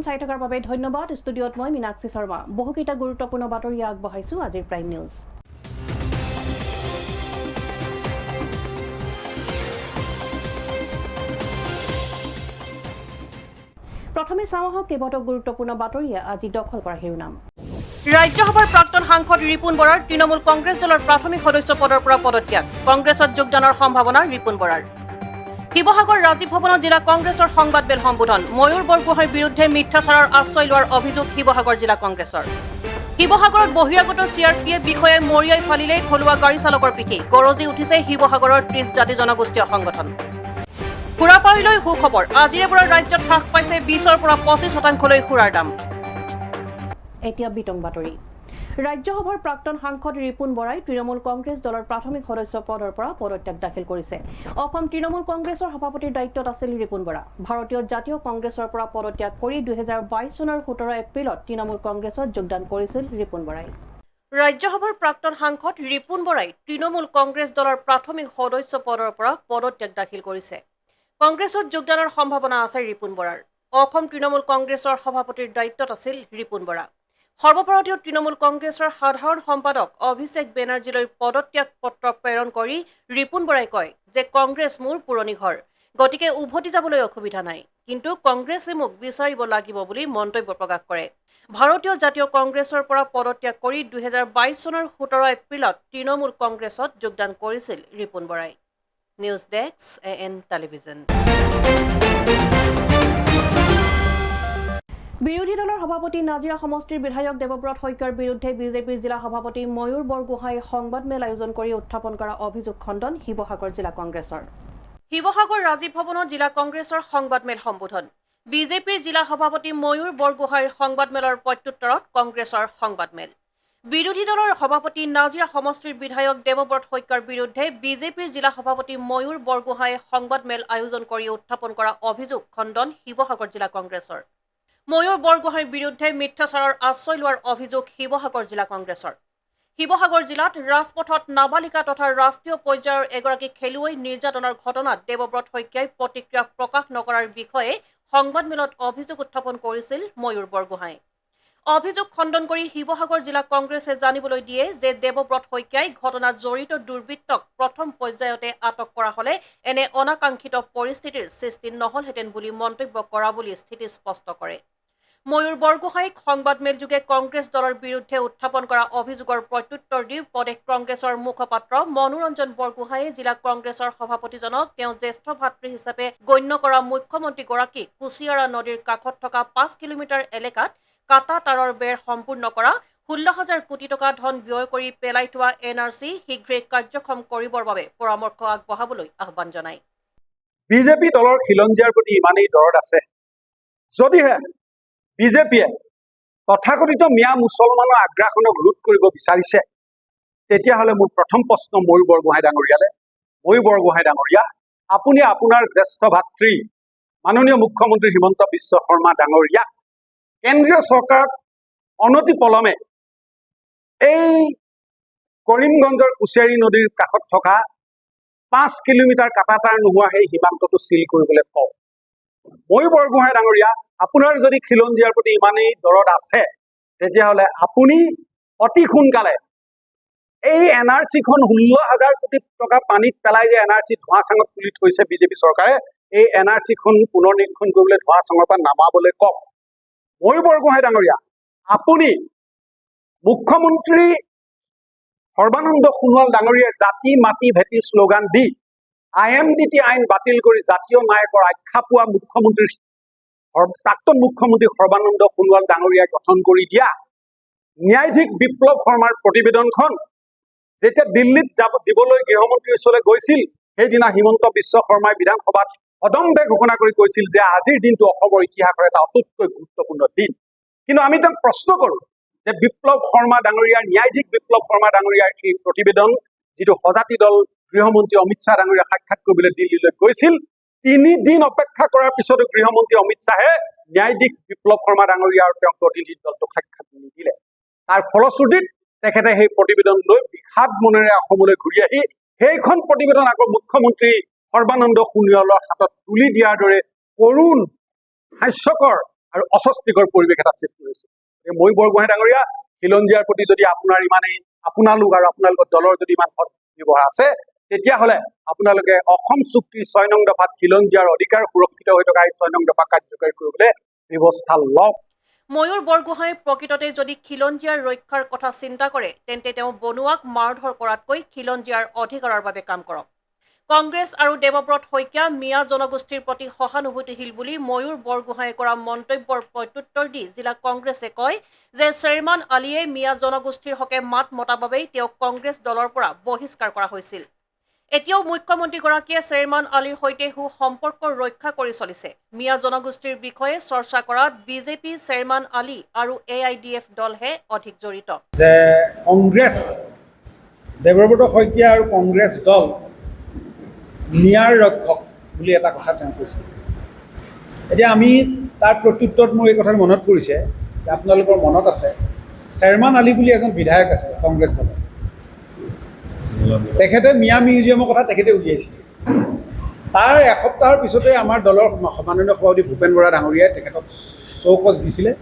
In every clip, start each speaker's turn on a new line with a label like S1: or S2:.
S1: সংবাদখন চাই থকাৰ বাবে ধন্যবাদ। ষ্টুডিঅ'ত মই মীনাক্ষী শৰ্মা। বহুকেইটা গুৰুত্বপূৰ্ণ বাতৰি আগবঢ়াইছো আজিৰ প্ৰাইম নিউজ। প্ৰথমে চাওঁ আহক কেইবাটাও গুৰুত্বপূৰ্ণ বাতৰিয়ে আজি দখল কৰা শিৰোনাম। ৰাজ্যসভাৰ প্ৰাক্তন সাংসদ ৰিপুণ বৰাৰ তৃণমূল কংগ্ৰেছ দলৰ প্ৰাথমিক সদস্য পদৰ পৰা পদত্যাগ, কংগ্ৰেছত যোগদানৰ সম্ভাৱনা ৰিপুণ বৰাৰ। শিৱসাগৰ ৰাজীৱ ভৱনত জিলা কংগ্ৰেছৰ সংবাদমেল সম্বোধন, ময়ূৰ বৰগোহাঁইৰ বিৰুদ্ধে মিথ্যাচাৰৰ আশ্ৰয় লোৱাৰ অভিযোগ শিৱসাগৰ জিলা কংগ্ৰেছৰ। শিৱসাগৰত বহিৰাগত CRPF বিষয়াই মৰিয়াই ফালিলে থলুৱা গাড়ী চালকৰ পিঠি, গৰজি উঠিছে শিৱসাগৰৰ 30 জাতি জনগোষ্ঠীয় সংগঠন। সুৰাপাৰীলৈ সুখবৰ, আজিৰে পৰা ৰাজ্যত হ্ৰাস পাইছে 20ৰ পৰা 25% সুৰাৰ দাম। এতিয়া বিতং বাতৰি। ৰাজ্যসভাৰ প্ৰাক্তন সাংসদ ৰিপুণ বৰাই তৃণমূল কংগ্ৰেছ দলৰ প্ৰাথমিক সদস্য পদৰ পৰা পদত্যাগ দাখিল কৰিছে। অসম তৃণমূল কংগ্ৰেছৰ সভাপতিৰ দায়িত্বত আছিল ৰিপুণ বৰা। ভাৰতীয় জাতীয় কংগ্ৰেছৰ পৰা পদত্যাগ কৰি 2022 চনৰ 17 এপ্ৰিলত তৃণমূল কংগ্ৰেছত যোগদান কৰিছিল ৰিপুণ বৰাই। ৰাজ্যসভাৰ প্ৰাক্তন সাংসদ ৰিপুণ বৰাই তৃণমূল কংগ্ৰেছ দলৰ প্ৰাথমিক সদস্য পদৰ পৰা পদত্যাগ দাখিল কৰিছে। কংগ্ৰেছত যোগদানৰ সম্ভাৱনা আছে ৰিপুণ বৰাৰ। অসম তৃণমূল কংগ্ৰেছৰ সভাপতিৰ দায়িত্বত আছিল ৰিপুণ বৰা। সৰ্বভাৰতীয় তৃণমূল কংগ্ৰেছৰ সাধাৰণ সম্পাদক অভিষেক বেনাৰ্জীলৈ পদত্যাগ পত্ৰ প্ৰেৰণ কৰি ৰিপুণ বৰাই কয় যে কংগ্ৰেছ মোৰ পুৰণি ঘৰ, গতিকে উভতি যাবলৈ অসুবিধা নাই, কিন্তু কংগ্ৰেছে মোক বিচাৰিব লাগিব বুলি মন্তব্য প্ৰকাশ কৰে। ভাৰতীয় জাতীয় কংগ্ৰেছৰ পৰা পদত্যাগ কৰি 2022 চনৰ 17 এপ্ৰিলত তৃণমূল কংগ্ৰেছত যোগদান কৰিছিল ৰিপুণ বৰাই। News desk AN television. বিৰোধী দলৰ সভাপতি নাজিৰা সমষ্টিৰ বিধায়ক দেৱব্ৰত শইকীয়াৰ বিৰুদ্ধে বিজেপিৰ জিলা সভাপতি ময়ূৰ বৰগোহাঁইয়ে সংবাদমেল আয়োজন কৰি উত্থাপন কৰা অভিযোগ খণ্ডন শিৱসাগৰ জিলা কংগ্ৰেছৰ। শিৱসাগৰ ৰাজীৱ ভৱনত জিলা কংগ্ৰেছৰ সংবাদমেল সম্বোধন, বিজেপিৰ জিলা সভাপতি ময়ূৰ বৰগোহাঁইৰ সংবাদমেলৰ প্ৰত্যুত্তৰত কংগ্ৰেছৰ সংবাদমেল। বিৰোধী দলৰ সভাপতি নাজিৰা সমষ্টিৰ বিধায়ক দেৱব্ৰত শইকীয়াৰ বিৰুদ্ধে বিজেপিৰ জিলা সভাপতি ময়ূৰ বৰগোহাঁইয়ে সংবাদমেল আয়োজন কৰি উত্থাপন কৰা অভিযোগ খণ্ডন শিৱসাগৰ জিলা কংগ্ৰেছৰ। ময়ূৰ বৰগোহাঁইৰ বিৰুদ্ধে মিথ্যাচাৰৰ আশ্ৰয় লোৱাৰ অভিযোগ শিৱসাগৰ জিলা কংগ্ৰেছৰ। শিৱসাগৰ জিলাত ৰাজপথত নাবালিকা তথা ৰাষ্ট্ৰীয় পৰ্যায়ৰ এগৰাকী খেলুৱৈ নিৰ্যাতনৰ ঘটনাত দেৱব্ৰত শইকীয়াই প্ৰতিক্ৰিয়া প্ৰকাশ নকৰাৰ বিষয়ে সংবাদমেলত অভিযোগ উত্থাপন কৰিছিল ময়ূৰ বৰগোহাঁই। অভিযোগ খণ্ডন কৰি শিৱসাগৰ জিলা কংগ্ৰেছে জানিবলৈ দিয়ে যে দেৱব্ৰত শইকীয়াই ঘটনাত জড়িত দুৰ্বৃত্তক প্ৰথম পৰ্যায়তে আটক কৰা হলে এনে অনাকাংক্ষিত পৰিস্থিতিৰ সৃষ্টি নহলহেঁতেন বুলি মন্তব্য কৰা বুলি স্থিতি স্পষ্ট কৰে। ময়ূৰ বৰগোহাঁইক সংবাদমেলযোগে কংগ্ৰেছ দলৰ বিৰুদ্ধে উত্থাপন কৰা অভিযোগৰ প্ৰত্যুত্তৰ দি প্ৰদেশ কংগ্ৰেছৰ মুখপাত্ৰ মনোৰঞ্জন বৰগোহাঁইয়ে জিলা কংগ্ৰেছৰ সভাপতিজনক তেওঁ জ্যেষ্ঠ ভাতৃ হিচাপে গণ্য কৰা মুখ্যমন্ত্ৰীগৰাকীক কুছিয়াৰা নদীৰ কাষত থকা 5 কিলোমিটাৰ এলেকাত কাটা তাঁৰৰ বেৰ সম্পূৰ্ণ কৰা 16,000 কোটি টকা ধন ব্যয় কৰি পেলাই থোৱা NRC শীঘ্ৰেই কাৰ্যক্ষম কৰিবৰ বাবে পৰামৰ্শ আগবঢ়াবলৈ আহ্বান জনায়।
S2: বিজেপি দলৰ খিলঞ্জীয়াৰ প্ৰতি ইমানেই দৰদ আছে, যদিহে বিজেপিয়ে তথাকথিত মিয়া মুছলমানৰ আগ্ৰাসনক ৰোধ কৰিব বিচাৰিছে, তেতিয়াহ'লে মোৰ প্ৰথম প্ৰশ্ন ময়ূৰ বৰগোহাঁই ডাঙৰীয়ালে, ময়ূৰ বৰগোহাঁই ডাঙৰীয়া, আপুনি আপোনাৰ জ্যেষ্ঠ ভাতৃ মাননীয় মুখ্যমন্ত্ৰী হিমন্ত বিশ্ব শৰ্মা ডাঙৰীয়া কেন্দ্ৰীয় চৰকাৰক অনতি পলমে এই কৰিমগঞ্জৰ কুচিয়াৰী নদীৰ কাষত থকা 5 কিলোমিটাৰ কাটা তাঁৰ নোহোৱা সেই সীমান্তটো চিল কৰিবলৈ কওক। ময়ূৰ বৰগোহাঁই ডাঙৰীয়া, আপোনাৰ যদি খিলঞ্জীয়াৰ প্ৰতি ইমানেই দৰদ আছে, তেতিয়াহ'লে আপুনি অতি সোনকালে এই NRCখন 16,000 কোটি টকা পানীত পেলাই যে NRC ধোঁৱা চাঙত তুলি থৈছে বিজেপি চৰকাৰে, এই NRCখন পুনৰ নিৰীক্ষণ কৰিবলৈ ধোঁৱা চাঙৰ পৰা নামাবলৈ কওক। ময়ূৰ বৰগোহাঁই ডাঙৰীয়া, আপুনি মুখ্যমন্ত্ৰী সৰ্বানন্দ সোণোৱাল ডাঙৰীয়াই জাতি মাটি ভেটি শ্লোগান দি IMDT আইন বাতিল কৰি জাতীয় নায়কৰ আখ্যা পোৱা প্ৰাক্তন মুখ্যমন্ত্ৰী সৰ্বানন্দ সোণোৱাল ডাঙৰীয়াই গঠন কৰি দিয়া ন্যায়াধীশ বিপ্লৱ শৰ্মাৰ প্ৰতিবেদনখন যেতিয়া দিল্লীত দিবলৈ গৃহমন্ত্ৰীৰ ওচৰলৈ গৈছিল, সেইদিনা হিমন্ত বিশ্ব শৰ্মাই বিধানসভাত অদম্বে ঘোষণা কৰি কৈছিল যে আজিৰ দিনটো অসমৰ ইতিহাসৰ এটা অতিকৈ গুৰুত্বপূৰ্ণ দিন। কিন্তু আমি তেওঁক প্ৰশ্ন কৰোঁ যে বিপ্লৱ শৰ্মা ডাঙৰীয়াৰ ন্যায়াধীশ বিপ্লৱ শৰ্মা ডাঙৰীয়াৰ সেই প্ৰতিবেদন যিটো সজাতি দল গৃহমন্ত্ৰী অমিত শ্বাহ ডাঙৰীয়া সাক্ষাৎ কৰিবলৈ দিল্লীলৈ গৈছিল, 3 দিন অপেক্ষা কৰাৰ পিছতো গৃহমন্ত্ৰী অমিত শ্বাহে ন্যায়াধীশ বিপ্লৱ শৰ্মা ডাঙৰীয়া আৰু তেওঁৰ প্ৰতিনিধি দলটোক সাক্ষাৎ নিদিলে। তাৰ ফলশ্ৰুতিত তেখেতে সেই প্ৰতিবেদন লৈ বিষাদ মনেৰে অসমলৈ ঘূৰি আহি সেইখন প্ৰতিবেদন আকৌ মুখ্যমন্ত্ৰী সৰ্বানন্দ সোণোৱালৰ হাতত তুলি দিয়াৰ দৰে কৰুণ হাস্যকৰ আৰু অস্বস্তিকৰ পৰিৱেশ এটা সৃষ্টি হৈছে। মই বৰগোহাঁই ডাঙৰীয়া, খিলঞ্জীয়াৰ প্ৰতি যদি আপোনাৰ ইমানেই আপোনালোক আৰু আপোনালোকৰ দলৰ যদি ইমান ব্যৱহাৰ আছে, তেতিয়াহ'লে আপোনালোকে অসম চুক্তিৰ 6 নং দফাত খিলঞ্জীয়াৰ অধিকাৰ সুৰক্ষিত হৈ থকা এই 6 নং দফা কাৰ্যকৰী কৰিবলৈ ব্যৱস্থা লওক।
S1: ময়ূৰ বৰগোহাঁই প্ৰকৃততে যদি খিলঞ্জীয়াৰ ৰক্ষাৰ কথা চিন্তা কৰে, তেন্তে তেওঁ বনুৱাক মাৰধৰ কৰাতকৈ খিলঞ্জীয়াৰ অধিকাৰৰ বাবে কাম কৰক। কংগ্ৰেছ আৰু দেৱব্ৰত শইকীয়া মিয়া জনগোষ্ঠীৰ প্ৰতি সহানুভূতিশীল বুলি ময়ূৰ বৰগোহাঁয়ে কৰা মন্তব্যৰ প্ৰত্যুত্তৰ দি জিলা কংগ্ৰেছে কয় যে শ্বেৰমান আলীয়ে মিয়া জনগোষ্ঠীৰ হকে মাত মতা বাবেই তেওঁক কংগ্ৰেছ দলৰ পৰা বহিষ্কাৰ কৰা হৈছিল। এতিয়াও মুখ্যমন্ত্ৰীগৰাকীয়ে শ্বেৰমান আলীৰ সৈতে সুসম্পৰ্ক ৰক্ষা কৰি চলিছে। মিয়া জনগোষ্ঠীৰ বিষয়ে চৰ্চা কৰাত বিজেপি, শ্বেৰমান আলী আৰু AIDF দলহে অধিক জড়িত।
S3: যে কংগ্ৰেছ, দেৱব্ৰত শইকীয়া আৰু কংগ্ৰেছ দল মিয়াৰ ৰক্ষক বুলি এটা কথা তেওঁ কৈছিল। এতিয়া আমি তাৰ প্ৰত্যুত্তৰত মোৰ এই কথাটো মনত পৰিছে যে আপোনালোকৰ মনত আছে শ্বেৰমান আলী বুলি এজন বিধায়ক আছে কংগ্ৰেছ দলৰ। তেখেতে মিয়া মিউজিয়ামৰ কথা তেখেতে উলিয়াইছিল। তাৰ এসপ্তাহৰ পিছতে আমাৰ দলৰ মাননীয় সভাপতি ভূপেন বৰা ডাঙৰীয়াই তেখেতক চৌকছ দিছিলে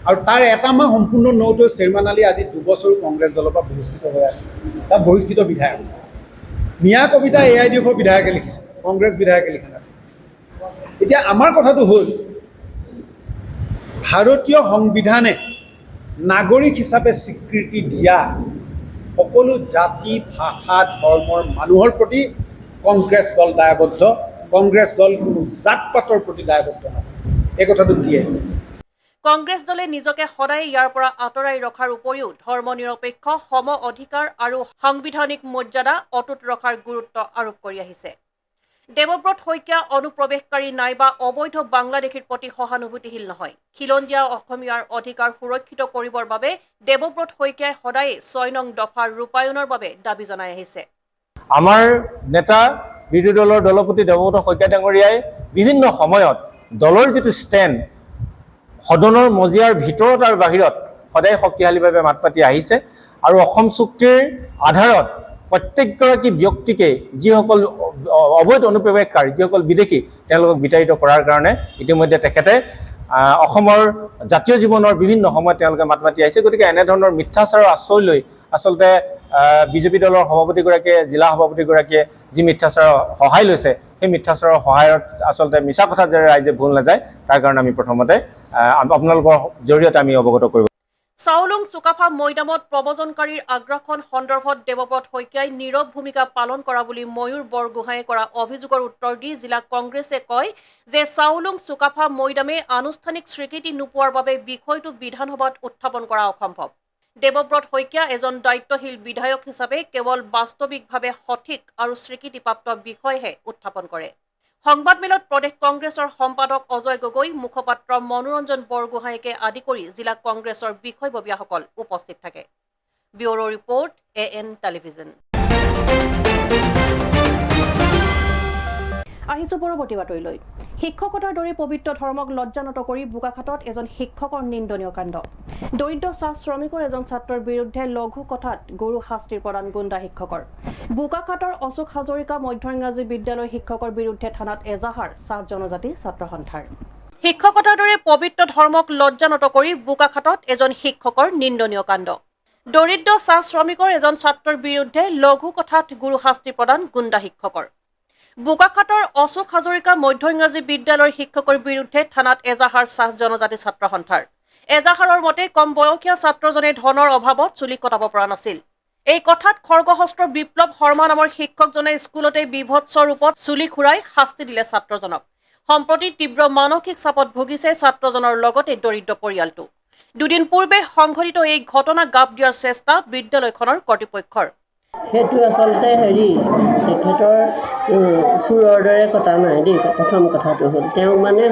S3: আৰু তাৰ এটা মাহ সম্পূৰ্ণ নৌটো শ্বেৰমান আলী আজি 2 বছৰ কংগ্ৰেছ দলৰ পৰা বহিষ্কৃত হৈ আছে। তাত বহিষ্কৃত বিধায়ক। মিয়া কবিতা AIDFৰ বিধায়কে লিখিছে, কংগ্ৰেছ বিধায়কে লিখা নাছিল। এতিয়া আমাৰ কথাটো হ'ল ভাৰতীয় সংবিধানে নাগৰিক হিচাপে স্বীকৃতি দিয়া সকলো জাতি, ভাষা, ধৰ্মৰ মানুহৰ প্ৰতি কংগ্ৰেছ দল দায়বদ্ধ। কংগ্ৰেছ দল কোনো জাত পাতৰ প্ৰতি দায়বদ্ধ নহয়, এই কথাটো দিয়ে।
S1: কংগ্ৰেছ দলে নিজকে সদায় ইয়াৰ পৰা আঁতৰাই ৰখাৰ উপৰিও ধৰ্ম নিৰপেক্ষ, সম অধিকাৰ আৰু সাংবিধানিক মৰ্যাদা অটুট ৰখাৰ গুৰুত্ব আৰোপ কৰি আহিছে। দেৱব্ৰত শইকীয়া অনুপ্ৰৱেশকাৰী নাইবা অবৈধ বাংলাদেশীৰ প্ৰতি সহানুভূতিশীল নহয়। খিলঞ্জীয়া অসমীয়াৰ অধিকাৰ সুৰক্ষিত কৰিবৰ বাবে দেৱব্ৰত শইকীয়াই সদায় 6 নং দফাৰ ৰূপায়ণৰ বাবে দাবী জনাই আহিছে।
S4: আমাৰ নেতা বিৰোধী দলৰ দলপতি দেৱব্ৰত শইকীয়া ডাঙৰীয়াই বিভিন্ন সময়ত দলৰ যিটো ষ্টেণ্ড সদনৰ মজিয়াৰ ভিতৰত আৰু বাহিৰত সদায় শক্তিশালীভাৱে মাত পাতি আহিছে আৰু অসম চুক্তিৰ আধাৰত প্ৰত্যেকগৰাকী ব্যক্তিকে যিসকল অবৈধ অনুপ্ৰৱেশকাৰী, যিসকল বিদেশী, তেওঁলোকক বিতাড়িত কৰাৰ কাৰণে ইতিমধ্যে তেখেতে অসমৰ জাতীয় জীৱনৰ বিভিন্ন সময়ত তেওঁলোকে মাত মাতি আহিছে। গতিকে এনেধৰণৰ মিথ্যাচাৰৰ আশ্ৰয় লৈ আচলতে বিজেপি দলৰ সভাপতিগৰাকীয়ে, জিলা সভাপতিগৰাকীয়ে যি মিথ্যাচাৰৰ সহায় লৈছে, সেই মিথ্যাচাৰৰ সহায়ত আচলতে মিছা কথা যে ৰাইজে ভুল নাযায়, তাৰ কাৰণে আমি প্ৰথমতে আপোনালোকৰ জৰিয়তে আমি অৱগত কৰিব।
S1: চাউলুং চুকাফা মৈদামত প্ৰব্ৰজনকাৰীৰ আগ্ৰাসন সন্দৰ্ভত দেৱব্ৰত শইকীয়াই নীৰৱ ভূমিকা পালন কৰা বুলি ময়ূৰ বৰগোহাঁয়ে কৰা অভিযোগৰ উত্তৰ দি জিলা কংগ্ৰেছে কয় যে চাউলুং চুকাফা মৈদামে আনুষ্ঠানিক স্বীকৃতি নোপোৱাৰ বাবে বিষয়টো বিধানসভাত উত্থাপন কৰা অসম্ভৱ। দেৱব্ৰত শইকীয়া এজন দায়িত্বশীল বিধায়ক হিচাপে কেৱল বাস্তৱিকভাৱে সঠিক আৰু স্বীকৃতিপ্ৰাপ্ত বিষয়হে উত্থাপন কৰে। সংবাদমেলত প্ৰদেশ কংগ্ৰেছৰ সম্পাদক অজয় গগৈ, মুখপাত্ৰ মনোৰঞ্জন বৰগোহাঁইকে আদি কৰি জিলা কংগ্ৰেছৰ বিষয়ববীয়াসকল উপস্থিত থাকে। Bureau report, AN television. আহিছো পৰৱৰ্তী বাতৰিলৈ। শিক্ষকতাৰ দৰে পবিত্ৰ ধৰ্মক লজ্জানত কৰি বোকাখাটত এজন শিক্ষকৰ নিন্দনীয় কাণ্ড। দৰিদ্ৰ চাহ শ্ৰমিকৰ এজন ছাত্ৰৰ বিৰুদ্ধে লঘু কথাত গৰু শাস্তিৰ প্ৰদান গুণ্ডা শিক্ষকৰ। বোকাখাটৰ অশোক হাজৰিকা মধ্য ইংৰাজী বিদ্যালয়ৰ শিক্ষকৰ বিৰুদ্ধে থানাত এজাহাৰ চাহ জনজাতি ছাত্ৰ সন্থাৰ। শিক্ষকতাৰ দৰে পবিত্ৰ ধৰ্মক লজ্জানত কৰি বোকাখাটত এজন শিক্ষকৰ নিন্দনীয় কাণ্ড। দৰিদ্ৰ চাহ শ্ৰমিকৰ এজন ছাত্ৰৰ বিৰুদ্ধে লঘু কথাত গুৰু শাস্তি প্ৰদান গুণ্ডা শিক্ষকৰ। বোকাখাটৰ অশোক হাজৰিকা মধ্য ইংৰাজী বিদ্যালয়ৰ শিক্ষকৰ বিৰুদ্ধে থানাত এজাহাৰ চাহ জনজাতি ছাত্ৰ সন্থাৰ। এজাহাৰৰ মতে কম বয়সীয়া ছাত্ৰজনে ধনৰ অভাৱত চুলি কটাব পৰা নাছিল। এই কথাত খৰ্গহস্ত বিপ্লৱ শৰ্মা নামৰ শিক্ষকজনে স্কুলতে বিভৎস ৰূপত চুলি খুৰাই শাস্তি দিলে ছাত্ৰজনক। সম্প্ৰতি তীব্ৰ মানসিক চাপত ভুগিছে ছাত্ৰজনৰ লগতে দৰিদ্ৰ পৰিয়ালটো। দুদিন পূৰ্বে সংঘটিত এই ঘটনা গাপ দিয়াৰ চেষ্টা বিদ্যালয়খনৰ কৰ্তৃপক্ষৰ।
S5: সেইটো আচলতে তেখেতৰ চোৰৰ দৰে কটা নাই দেই। প্ৰথম কথাটো হ'ল তেওঁ মানে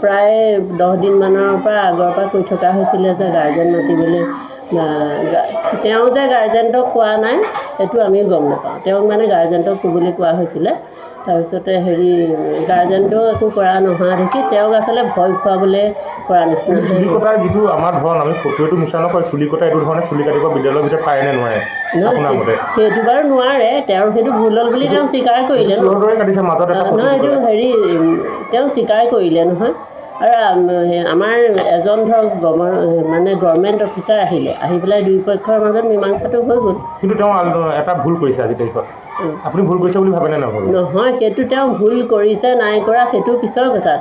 S5: প্ৰায় 10 দিনমানৰ পৰা আগৰ পৰা কৈ থকা হৈছিলে যে গাৰ্জেন মাতিবলৈ। তেওঁ যে গাৰ্জেণ্টক কোৱা নাই সেইটো আমি গম নাপাওঁ। তেওঁক মানে গাৰ্জেণ্টক ক'বলৈ কোৱা হৈছিলে। তাৰপিছতে গাৰ্জেণ্টেও একো কৰা নোহোৱা দেখি তেওঁক আচলতে ভয় খুৱাবলৈ কৰা নিচিনা।
S6: চুলি কটাৰ যিটো আমাৰ ধৰণ, আমি ফটোটো মিছা নকয়, চুলি কটা এইটো ধৰণে চুলি কাটিব বিদ্যালয়ৰ ভিতৰত পাৰে নে নোৱাৰে?
S5: সেইটো বাৰু নোৱাৰে, তেওঁৰ সেইটো ভুল হ'ল বুলি তেওঁ স্বীকাৰ কৰিলে।
S6: কাটিছে মাজত
S5: নহয়, এইটো তেওঁ স্বীকাৰ কৰিলে নহয়। আৰু আমাৰ এজন ধৰক মানে গভৰ্ণমেণ্ট অফিচাৰ আহি পেলাই দুই পক্ষৰ মাজত মীমাংসাটো হৈ গ'ল।
S6: কিন্তু তেওঁ এটা ভুল কৰিছে আজি তাৰিখত। আপুনি ভুল কৰিছে বুলি ভাবেনে নহয়?
S5: নহয়, সেইটো তেওঁ ভুল কৰিছে নাই কৰা সেইটো পিছৰ কথা।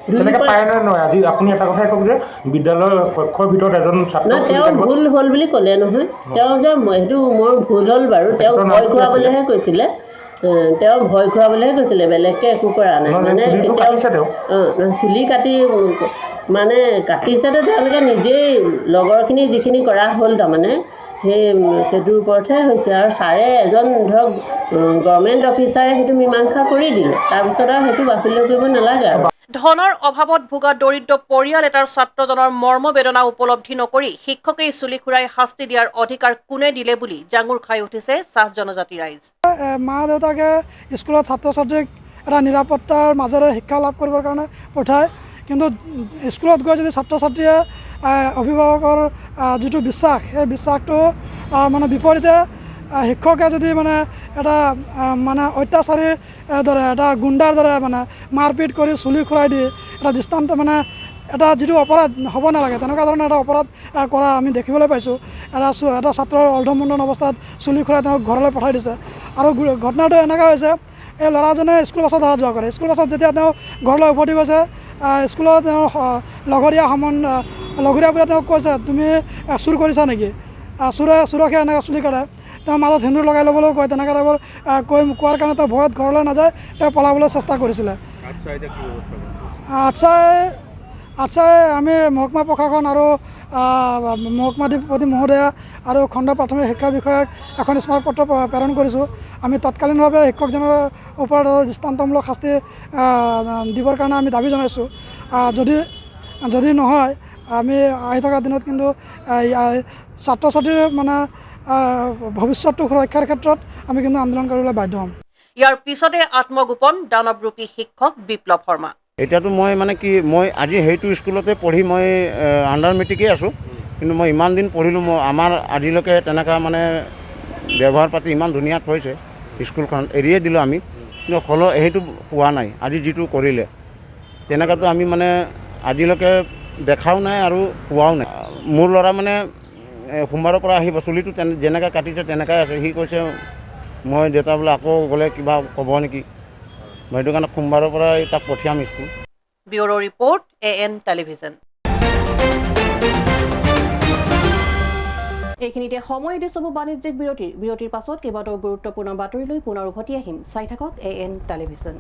S6: তেনেকৈ পাৰে নে নহয়? আজি আপুনি এটা কথাই কওক যে বিদ্যালয়ৰ কক্ষৰ ভিতৰত এজন ছাত্ৰ
S5: তেওঁ ভুল হ'ল বুলি ক'লে নহয়। তেওঁ যে সেইটো মোৰ ভুল হ'ল বাৰু, তেওঁ ভয় খুৱাবলৈহে কৈছিলে। তেওঁ ভয় খুৱাবলৈহে কৈছিলে, বেলেগকৈ একো কৰা নাই। মানে চুলি কাটি মানে কাটিছেতো তেওঁলোকে নিজেই লগৰখিনি যিখিনি কৰা হ'ল তাৰমানে সেইটোৰ ওপৰতহে হৈছে। আৰু ছাৰে এজন ধৰক গভৰ্ণমেণ্ট অফিচাৰে সেইটো মীমাংসা কৰি দিলে, তাৰপিছত আৰু সেইটো বাহুল্য কৰিব নালাগে আৰু।
S1: ধনৰ অভাৱত ভোগা দৰিদ্ৰ পৰিয়াল এটাৰ ছাত্ৰজনৰ মৰ্মবেদনা উপলব্ধি নকৰি শিক্ষকেই চুলি খুৰাই শাস্তি দিয়াৰ অধিকাৰ কোনে দিলে বুলি জাঙুৰ খাই উঠিছে চাহ জনজাতি ৰাইজ।
S7: মা দেউতাকে স্কুলত ছাত্ৰ ছাত্ৰীক এটা নিৰাপত্তাৰ মাজেৰে শিক্ষা লাভ কৰিবৰ কাৰণে পঠায়, কিন্তু স্কুলত গৈ যদি ছাত্ৰ ছাত্ৰীয়ে অভিভাৱকৰ যিটো বিশ্বাস, সেই বিশ্বাসটো মানে বিপৰীতে শিক্ষকে যদি মানে এটা মানে অত্যাচাৰীৰ দৰে এটা গুণ্ডাৰ দৰে মানে মাৰপিট কৰি চুলি খুৰাই দি এটা দৃষ্টান্ত মানে এটা যিটো অপৰাধ হ'ব নালাগে তেনেকুৱা ধৰণৰ এটা অপৰাধ কৰা আমি দেখিবলৈ পাইছোঁ। এটা ছাত্ৰৰ অৰ্ধমুণ্ডন অৱস্থাত চুলি খুৰাই তেওঁক ঘৰলৈ পঠাই দিছে। আৰু ঘটনাটো এনেকুৱা হৈছে, এই ল'ৰাজনে স্কুল বাছত অহা যোৱা কৰে। স্কুল বাছত যেতিয়া তেওঁ ঘৰলৈ উভতি গৈছে, স্কুলত তেওঁৰ লগৰীয়াবোৰে তেওঁক কৈছে তুমি চুৰ কৰিছা নেকি? চুৰকে এনেকৈ চুলি কাটে। তেওঁ মাজত সেন্দুৰ লগাই ল'বলৈও কয়। তেনেকৈ টাইপৰ কোৱাৰ কাৰণে তেওঁ ভয়ত ঘৰলৈ নাযায়, তেওঁ পলাবলৈ চেষ্টা কৰিছিলে। আচ্ছাই আমি মহকুমা প্ৰশাসন আৰু মহকুমাধিপতি মহোদয়া আৰু খণ্ড প্ৰাথমিক শিক্ষা বিষয়াক এখন স্মাৰকপত্ৰ প্ৰেৰণ কৰিছোঁ। আমি তৎকালীনভাৱে শিক্ষকজনৰ ওপৰত দৃষ্টান্তমূলক শাস্তি দিবৰ কাৰণে আমি দাবী জনাইছোঁ। যদি নহয় আমি আহি থকা দিনত কিন্তু ছাত্ৰ ছাত্ৰীৰ মানে ভৱিষ্যতটো সুৰক্ষাৰ ক্ষেত্ৰত আমি কিন্তু আন্দোলন কৰিবলৈ বাধ্য হ'ম।
S1: ইয়াৰ পিছতে আত্মগোপন দানৱৰূপী শিক্ষক বিপ্লৱ শৰ্মা।
S8: এতিয়াতো মই মানে কি মই আজি সেইটো স্কুলতে পঢ়ি মই আণ্ডাৰ মেট্ৰিকেই আছোঁ, কিন্তু মই ইমান দিন পঢ়িলোঁ। আমাৰ আজিলৈকে তেনেকুৱা মানে ব্যৱহাৰ পাতি ইমান ধুনীয়া থৈছে স্কুলখনত, এৰিয়ে দিলোঁ আমি, কিন্তু হ'লেও সেইটো পোৱা নাই। আজি যিটো কৰিলে তেনেকুৱাতো আমি মানে আজিলৈকে দেখাও নাই আৰু পোৱাও নাই। মোৰ ল'ৰা মানে সোমবাৰৰ পৰা আহিব, চুলিটো যেনেকৈ কাটিছে তেনেকুৱাই আছে। সি কৈছে মই দেউতা বোলে আকৌ গ'লে কিবা ক'ব নেকি, মই সেইটো কাৰণে সোমবাৰৰ পৰা তাক পঠিয়াম school.
S1: Bureau' report AN television. এইখিনিতে সময় দিছো বাণিজ্যিক বিৰতিৰ পাছত কেইবাটাও গুৰুত্বপূৰ্ণ বাতৰিলৈ পুনৰ উভতি আহিম। চাই থাকক AN টেলিভিজন।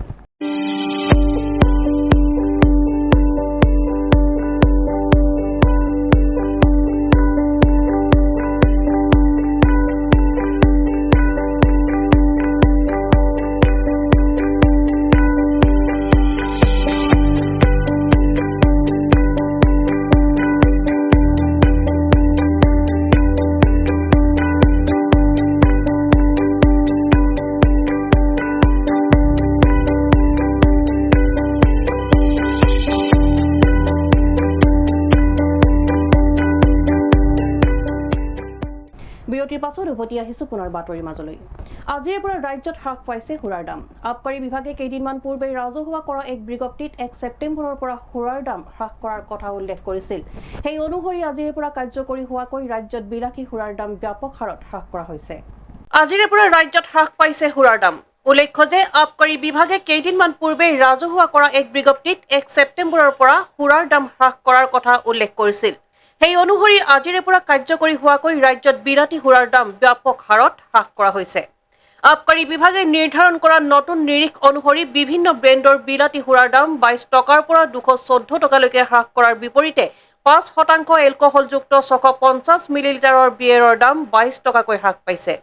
S1: বিৰতিৰ পাছত উভতি আহিছোঁ পুনৰ বাতৰিৰ মাজলৈ। আজিৰ পৰা ৰাজ্যত হ্ৰাস পাইছে সুৰাৰ দাম। আবকাৰী বিভাগে কেইদিনমান পূৰ্বে ৰাজহুৱা কৰা এক বিজ্ঞপ্তিত 1 ছেপ্টেম্বৰৰ পৰা সুৰাৰ দাম হ্ৰাস কৰাৰ কথা উল্লেখ কৰিছিল। সেই অনুসৰি আজিৰ পৰা কাৰ্যকৰী হোৱাকৈ ৰাজ্যত বিলাসী সুৰাৰ দাম ব্যাপক হাৰত হ্ৰাস কৰা হৈছে। আজিৰ পৰা ৰাজ্যত হ্ৰাস পাইছে সুৰাৰ দাম। উল্লেখ্য যে আবকাৰী বিভাগে কেইদিনমান পূৰ্বে ৰাজহুৱা কৰা এক বিজ্ঞপ্তিত 1 ছেপ্টেম্বৰৰ পৰা সুৰাৰ দাম হ্ৰাস কৰাৰ কথা উল্লেখ কৰিছিল। সেই অনুসৰি আজিৰে পৰা কাৰ্যকৰী হোৱাকৈ ৰাজ্যত বিলাতী সুৰাৰ দাম ব্যাপক হাৰত হ্ৰাস কৰা হৈছে। আবকাৰী বিভাগে নিৰ্ধাৰণ কৰা নতুন নিৰিখ অনুসৰি বিভিন্ন ব্ৰেণ্ডৰ বিলাতী সুৰাৰ দাম 22 টকাৰ পৰা 214 টকালৈকে হ্ৰাস কৰাৰ বিপৰীতে 5% এলকহলযুক্ত 650 মিলিলিটাৰৰ বিয়েৰৰ দাম 22 টকাকৈ হ্ৰাস পাইছে।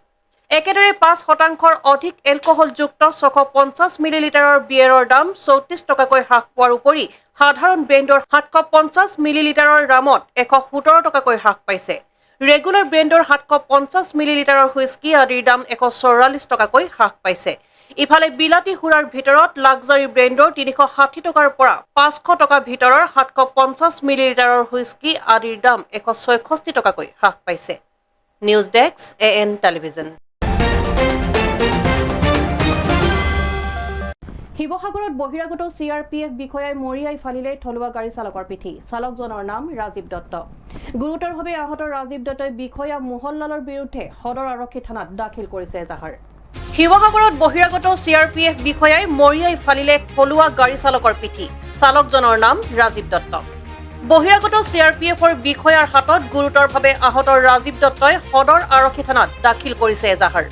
S1: একেদৰে 5%ৰ অধিক এলকহলযুক্ত 650 মিলিলিটাৰৰ বিয়েৰৰ দাম 34 টকাকৈ হ্ৰাস পোৱাৰ উপৰি সাধাৰণ ব্ৰেণ্ডৰ 750 মিলিলিটাৰৰ দামত 117 টকাকৈ হ্ৰাস পাইছে। ৰেগুলাৰ ব্ৰেণ্ডৰ 750 মিলিলিটাৰৰ হুইস্কি আদিৰ দাম 144 টকাকৈ হ্ৰাস পাইছে। ইফালে বিলাতী সুৰাৰ ভিতৰত লাক্সাৰী ব্ৰেণ্ডৰ 360 টকাৰ পৰা 500 টকা ভিতৰৰ 750 মিলিলিটাৰৰ হুইস্কি আদিৰ দাম 166 টকাকৈ হ্ৰাস পাইছে। News desk AN television. শিৱসাগৰত বহিৰাগত CRPF বিষয়াই মৰিয়াই ফালিলে থলুৱা গাড়ী চালকৰ পিঠি চালকজনৰ নাম ৰাজীৱ দত্ত গুৰুতৰভাৱে আহত ৰাজীৱ দত্তই বিষয়া মোহনলালৰ বিৰুদ্ধে সদৰ আৰক্ষী থানাত দাখিল কৰিছে এজাহাৰ শিৱসাগৰত বহিৰাগত CRPF বিষয়াই মৰিয়াই ফালিলে থলুৱা গাড়ী চালকৰ পিঠি চালকজনৰ নাম ৰাজীৱ দত্ত বহিৰাগত CRPFৰ বিষয়াৰ হাতত গুৰুতৰভাৱে আহত ৰাজীৱ দত্তই সদৰ আৰক্ষী থানাত দাখিল কৰিছে এজাহাৰ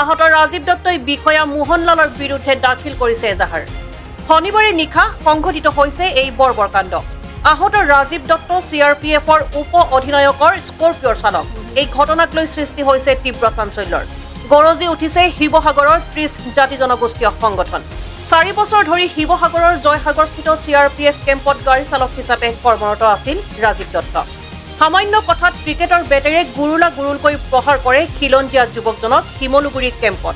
S1: আহত ৰাজীৱ দত্তই বিষয়া মোহনলালৰ বিৰুদ্ধে দাখিল কৰিছে এজাহাৰ শনিবাৰে নিশা সংঘটিত হৈছে এই বৰ্বৰকাণ্ড আহত ৰাজীৱ দত্ত CRPFৰ উপ অধিনায়কৰ স্কৰপিঅ'ৰ চালক এই ঘটনাক লৈ সৃষ্টি হৈছে তীব্ৰ চাঞ্চল্যৰ গৰজি উঠিছে শিৱসাগৰৰ 30 জাতি জনগোষ্ঠীয় সংগঠন 4 বছৰ ধৰি শিৱসাগৰৰ জয়সাগৰস্থিত CRPF কেম্পত গাড়ী চালক হিচাপে কৰ্মৰত আছিল ৰাজীৱ দত্ত সামান্য কথাত ক্ৰিকেটৰ বেটেৰে গুৰুলকৈ প্ৰহাৰ কৰে খিলঞ্জীয়া যুৱকজনক শিমলুগুৰি কেম্পত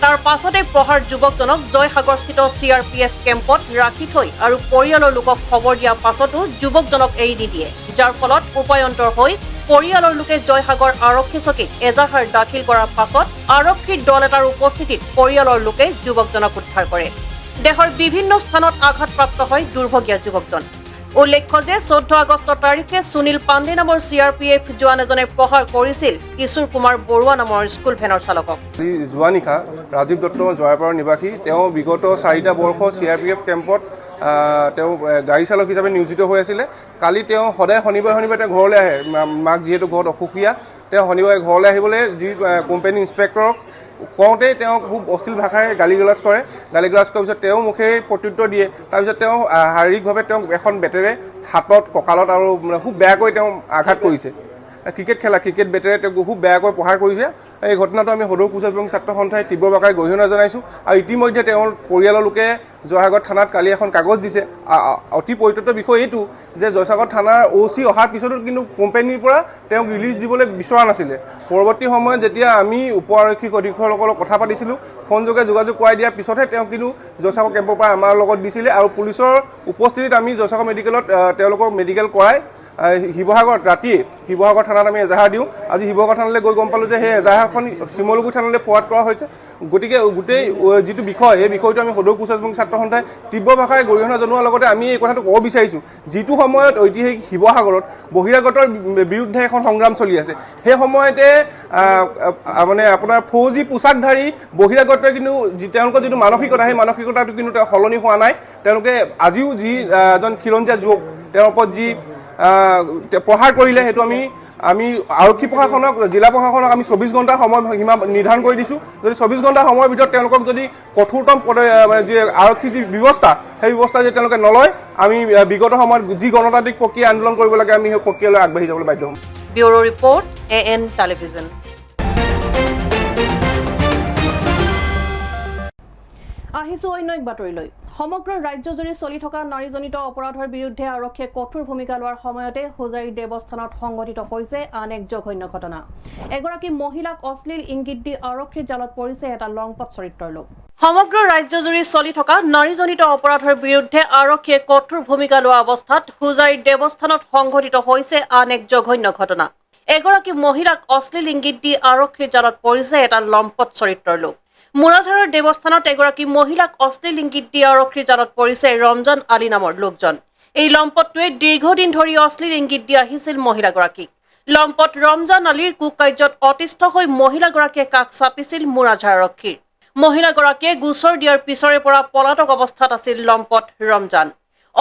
S1: তাৰ পাছতে প্ৰহাৰ যুৱকজনক জয়সাগৰস্থিত CRPF কেম্পত ৰাখি থৈ আৰু পৰিয়ালৰ লোকক খবৰ দিয়া পাছতো যুৱকজনক এৰি নিদিয়ে যাৰ ফলত উপায়ন্তৰ হৈ পৰিয়ালৰ লোকে জয়সাগৰ আৰক্ষী চকীত এজাহাৰ দাখিল কৰাৰ পাছত আৰক্ষীৰ দল এটাৰ উপস্থিতিত পৰিয়ালৰ লোকে যুৱকজনক উদ্ধাৰ কৰে দেশৰ বিভিন্ন স্থানত আঘাতপ্ৰাপ্ত হয় দুৰ্ভগীয়া যুৱকজন উল্লেখ্য যে 14 আগষ্ট তাৰিখে সুনীল পাণ্ডে নামৰ CRPF জোৱান এজনে প্ৰহাৰ কৰিছিল কিশোৰ কুমাৰ বৰুৱা নামৰ স্কুল ভেনৰ চালকক
S9: যোৱা নিশা ৰাজীৱ দত্ত জয়পাৰৰ নিবাসী তেওঁ বিগত 4টা বৰ্ষ CRPF কেম্পত তেওঁ গাড়ী চালক হিচাপে নিয়োজিত হৈ আছিলে কালি তেওঁ সদায় শনিবাৰে তেওঁ ঘৰলৈ আহে মাক যিহেতু ঘৰত অসুখীয়া তেওঁ শনিবাৰে ঘৰলৈ আহিবলৈ যি কোম্পানী ইন্সপেক্টৰক কওঁতে তেওঁ খুব অশ্লীল ভাষাৰে গালিগালাজ কৰাৰ পিছত তেওঁ মুখেৰে প্ৰত্যুত্তৰ দিয়ে তাৰপিছত তেওঁ শাৰীৰিকভাৱে তেওঁ এখন বেটেৰে হাতত কঁকালত আৰু খুব বেয়াকৈ তেওঁ আঘাত কৰিছে ক্ৰিকেট বেটেৰে তেওঁ খুব বেয়াকৈ প্ৰহাৰ কৰিছে এই ঘটনাটো আমি সদৌ কোচ এবং ছাত্ৰ সন্থাই তীব্ৰ ভাষাৰে গৰিহণা জনাইছোঁ আৰু ইতিমধ্যে তেওঁৰ পৰিয়ালৰ লোকে জয়সাগৰ থানাত কালি এখন কাগজ দিছে অতি পৰিতত বিষয় এইটো যে জয়সাগৰ থানাৰ OC অহাৰ পিছতো কিন্তু কোম্পানীৰ পৰা তেওঁক ৰিলিজ দিবলৈ বিচৰা নাছিলে পৰৱৰ্তী সময়ত যেতিয়া আমি উপ আৰক্ষীক অধীক্ষকসকলৰ কথা পাতিছিলোঁ ফোন যোগে যোগাযোগ কৰাই দিয়াৰ পিছতহে তেওঁ কিন্তু জয়সাগৰ কেম্পৰ পৰা আমাৰ লগত দিছিলে আৰু পুলিচৰ উপস্থিতিত আমি জয়সাগৰ মেডিকেলত তেওঁলোকক মেডিকেল কৰাই শিৱসাগৰত ৰাতিয়ে শিৱসাগৰ থানাত আমি এজাহাৰ দিওঁ আজি শিৱসাগৰ থানালৈ গৈ গম পালোঁ যে সেই এজাহাৰখন শিমলুগুৰি থানালৈ ফৰৱাৰ্ড কৰা হৈছে গতিকে গোটেই যিটো বিষয় এই বিষয়টো আমি সদৌ কোচ এবং ছাত্ৰ সন্থাই তীব্ৰ ভাষাৰে গৰিহণা জনোৱাৰ লগতে আমি এই কথাটো ক'ব বিচাৰিছোঁ যিটো সময়ত ঐতিহাসিক শিৱসাগৰত বহিৰাগতৰ বিৰুদ্ধে এখন সংগ্ৰাম চলি আছে সেই সময়তে মানে আপোনাৰ ফৌজী পোছাকধাৰী বহিৰাগতই কিন্তু তেওঁলোকৰ যিটো মানসিকতা সেই মানসিকতাটো কিন্তু সলনি হোৱা নাই তেওঁলোকে আজিও যি এজন খিলঞ্জীয়া যুৱক তেওঁৰ ওপৰত যি প্ৰহাৰ কৰিলে সেইটো আমি আৰক্ষী প্ৰশাসনক জিলা প্ৰশাসনক আমি 24 ঘণ্টা সময় সীমা নিৰ্ধাৰণ কৰি দিছোঁ যদি 24 ঘণ্টা সময়ৰ ভিতৰত তেওঁলোকক যদি কঠোৰতম যি আৰক্ষী যি ব্যৱস্থা সেই ব্যৱস্থা যদি তেওঁলোকে নলয় আমি বিগত সময়ত যি গণতান্ত্ৰিক প্ৰক্ৰিয়া আন্দোলন কৰিব লাগে আমি সেই প্ৰক্ৰিয়ালৈ আগবাঢ়ি যাবলৈ বাধ্য হ'ম
S1: ব্যুৰো ৰিপৰ্ট AN টেলিভিজন আহিছো অন্য এক বাতৰিলৈ সমগ্ৰ ৰাজ্যজুৰি চলি থকা নাৰীজনিত অপৰাধৰ বিৰুদ্ধে আৰক্ষীয়ে কঠোৰ ভূমিকা লোৱাৰ সময়তে হোজাই দেৱস্থানত সংঘটিত হৈছে আন এক জঘন্য ঘটনা এগৰাকী মহিলাক অশ্লীল ইংগিত দি আৰক্ষীৰ জালত পৰিছে এটা লংপট চৰিত্ৰৰ লোক সমগ্ৰ ৰাজ্যজুৰি চলি থকা নাৰীজনিত অপৰাধৰ বিৰুদ্ধে আৰক্ষীয়ে কঠোৰ ভূমিকা লোৱা অৱস্থাত হোজাই দেৱস্থানত সংঘটিত হৈছে আন এক জঘন্য ঘটনা এগৰাকী মহিলাক অশ্লীল ইংগিত দি আৰক্ষীৰ জালত পৰিছে এটা লম্পট চৰিত্ৰৰ লোক মুৰাঝাৰৰ দেৱস্থানত এগৰাকী মহিলাক অশ্লীল ইংগিত দি আৰক্ষীৰ জালত পৰিছে ৰমজান আলী নামৰ লোকজন এই লম্পটটোৱে দীৰ্ঘদিন ধৰি অশ্লীল ইংগিত দি আহিছিল মহিলাগৰাকীক লম্পট ৰমজান আলীৰ কুকাৰ্যত অতিষ্ঠ হৈ মহিলাগৰাকীয়ে কাষ চাপিছিল মুৰাঝাৰ আৰক্ষীৰ মহিলাগৰাকীয়ে গোচৰ দিয়াৰ পিছৰে পৰা পলাতক অৱস্থাত আছিল লম্পট ৰমজান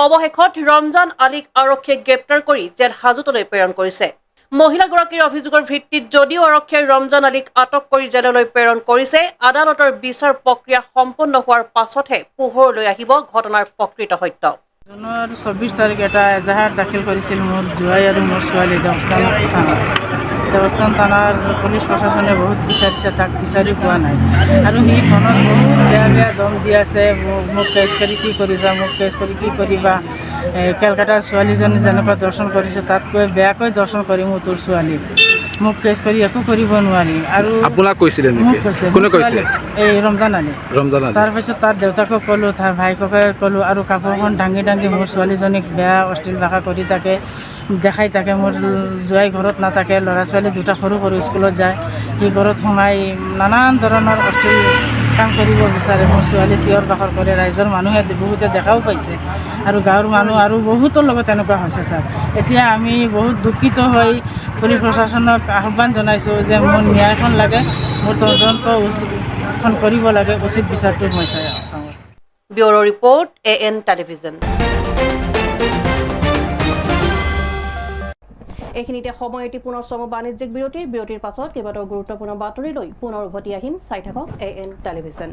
S1: অৱশেষত ৰমজান আলীক আৰক্ষীয়ে গ্ৰেপ্তাৰ কৰি জেল হাজতলৈ প্ৰেৰণ কৰিছে মহিলাগৰাকীৰ অভিযোগৰ ভিত্তিত যদিও আৰক্ষীয়ে ৰমজান আলীক আটক কৰি জেললৈ প্ৰেৰণ কৰিছে আদালতৰ বিচাৰ প্ৰক্ৰিয়া সম্পন্ন হোৱাৰ পাছতহে পোহৰলৈ আহিব ঘটনাৰ প্ৰকৃত সত্য
S10: জুনৰ 24 তাৰিখে এটা এজাহাৰ দাখিল কৰিছিল মোৰ জোৱাই আৰু মোৰ ছোৱালী দেৱস্থান থানাৰ পুলিচ প্ৰশাসনে বহুত বিচাৰিছে তাক বিচাৰি পোৱা নাই আৰু সি ফোনত বহুত বেয়া দম দি আছে মোক কেছ কৰি কি কৰিছা মোক কেছ কৰি কি কৰিবা কেলকাতাৰ ছোৱালীজনী যেনেকুৱা দৰ্শন কৰিছে তাতকৈ বেয়াকৈ দৰ্শন কৰি মোৰ তোৰ ছোৱালী মোক কেছ কৰি একো কৰিব নোৱাৰি আৰু
S11: আপোনাক কৈছিলে নেকি কোনে কৈছে
S10: এই ৰমজান আলী তাৰপিছত তাৰ দেউতাকক ক'লোঁ তাৰ ভাইককে ক'লোঁ আৰু কাপোৰখন দাঙি মোৰ ছোৱালীজনীক বেয়া অশ্লীল ভাষা কৰি থাকে দেখাই থাকে মোৰ জোৱাই ঘৰত নাথাকে ল'ৰা ছোৱালী দুটা সৰু স্কুলত যায় সি ঘৰত সোমাই নানান ধৰণৰ অশ্লীল কাম কৰিব বিচাৰে। মোৰ ছোৱালী চিঞৰ বাখৰ কৰে, ৰাইজৰ মানুহে বহুতে দেখাও পাইছে আৰু গাঁৱৰ মানুহ আৰু বহুতৰ লগত তেনেকুৱা হৈছে ছাৰ। এতিয়া আমি বহুত দুখিত হৈ পুলিচ প্ৰশাসনক আহ্বান জনাইছোঁ যে মোৰ ন্যায়খন লাগে, মোৰ তদন্তখন কৰিব লাগে, উচিত বিচাৰটো মই চাই আছোঁ।
S1: Bureau report AN television. এইখিনিতে সময় এটি পুনৰ চমু বাণিজ্যিক বিৰতিৰ পাছত কেইবাটাও গুৰুত্বপূৰ্ণ বাতৰি লৈ পুনৰ উভতি আহিম। চাই থাকক AN টেলিভিজন।